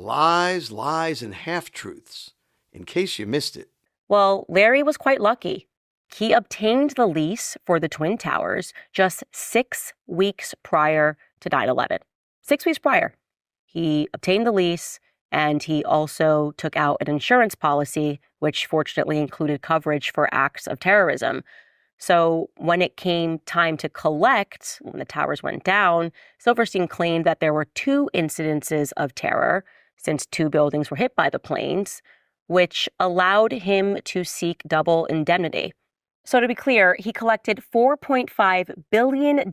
Lies, lies, and half-truths, in case you missed it. Well, Larry was quite lucky. He obtained the lease for the Twin Towers just 6 weeks prior to 9/11. 6 weeks prior. He obtained the lease, and he also took out an insurance policy, which fortunately included coverage for acts of terrorism. So when it came time to collect, when the towers went down, Silverstein claimed that there were 2 incidences of terror, since 2 buildings were hit by the planes, which allowed him to seek double indemnity. So to be clear, he collected $4.5 billion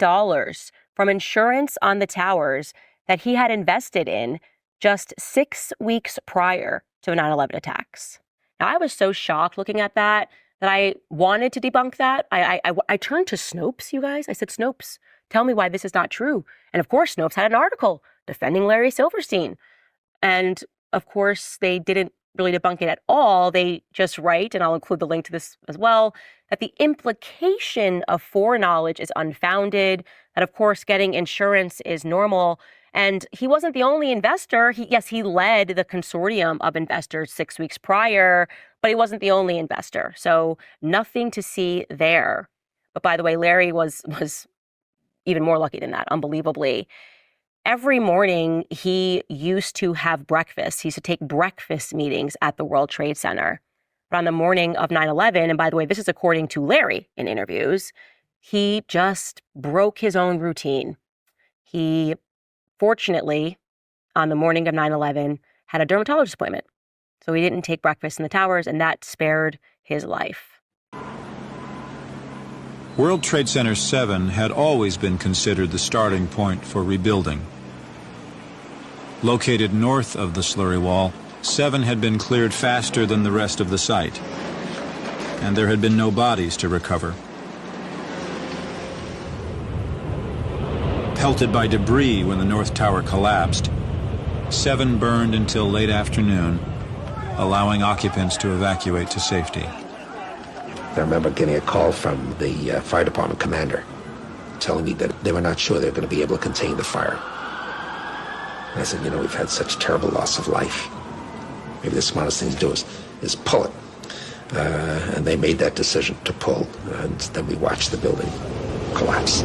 from insurance on the towers that he had invested in just 6 weeks prior to the 9/11 attacks. Now, I was so shocked looking at that I wanted to debunk that. I turned to Snopes, you guys. I said, Snopes, tell me why this is not true. And of course, Snopes had an article defending Larry Silverstein. And of course, they didn't really debunk it at all. They just write, and I'll include the link to this as well, that the implication of foreknowledge is unfounded, that of course getting insurance is normal. And he wasn't the only investor. He led the consortium of investors 6 weeks prior, but he wasn't the only investor. So nothing to see there. But by the way, Larry was even more lucky than that, unbelievably. Every morning, he used to have breakfast. He used to take breakfast meetings at the World Trade Center. But on the morning of 9/11, and by the way, this is according to Larry in interviews, he just broke his own routine. He, fortunately, on the morning of 9/11, had a dermatologist appointment. So he didn't take breakfast in the towers, and that spared his life. World Trade Center 7 had always been considered the starting point for rebuilding. Located north of the slurry wall, 7 had been cleared faster than the rest of the site, and there had been no bodies to recover. Pelted by debris when the North Tower collapsed, 7 burned until late afternoon, allowing occupants to evacuate to safety. I remember getting a call from the fire department commander telling me that they were not sure they were going to be able to contain the fire. And I said, we've had such terrible loss of life. Maybe the smartest thing to do is pull it. And they made that decision to pull, and then we watched the building collapse.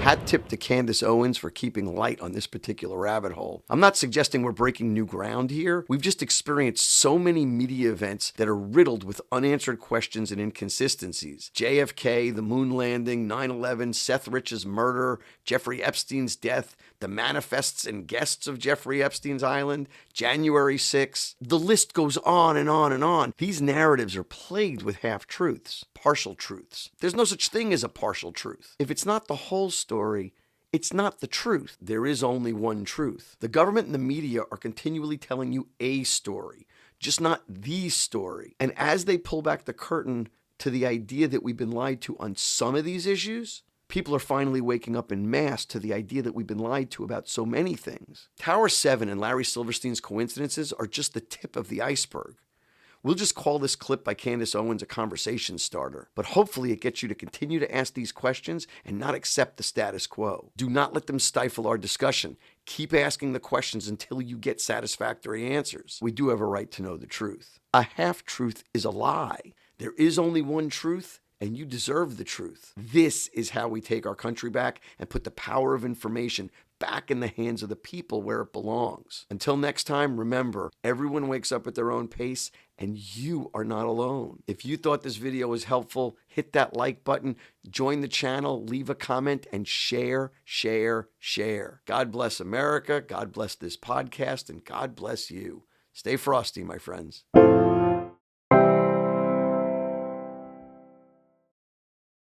Hat tip to Candace Owens for keeping light on this particular rabbit hole. I'm not suggesting we're breaking new ground here. We've just experienced so many media events that are riddled with unanswered questions and inconsistencies. JFK, the moon landing, 9/11, Seth Rich's murder, Jeffrey Epstein's death, the manifests and guests of Jeffrey Epstein's island, January 6th. The list goes on and on and on. These narratives are plagued with half-truths, partial truths. There's no such thing as a partial truth. If it's not the whole story, it's not the truth. There is only one truth. The government and the media are continually telling you a story, just not the story. And as they pull back the curtain to the idea that we've been lied to on some of these issues, people are finally waking up en masse to the idea that we've been lied to about so many things. Tower 7 and Larry Silverstein's coincidences are just the tip of the iceberg. We'll just call this clip by Candace Owens a conversation starter, but hopefully it gets you to continue to ask these questions and not accept the status quo. Do not let them stifle our discussion. Keep asking the questions until you get satisfactory answers. We do have a right to know the truth. A half-truth is a lie. There is only one truth, and you deserve the truth. This is how we take our country back and put the power of information back in the hands of the people where it belongs. Until next time, remember, everyone wakes up at their own pace, and you are not alone. If you thought this video was helpful, hit that like button, join the channel, leave a comment, and share, share, share. God bless America, God bless this podcast, and God bless you. Stay frosty, my friends.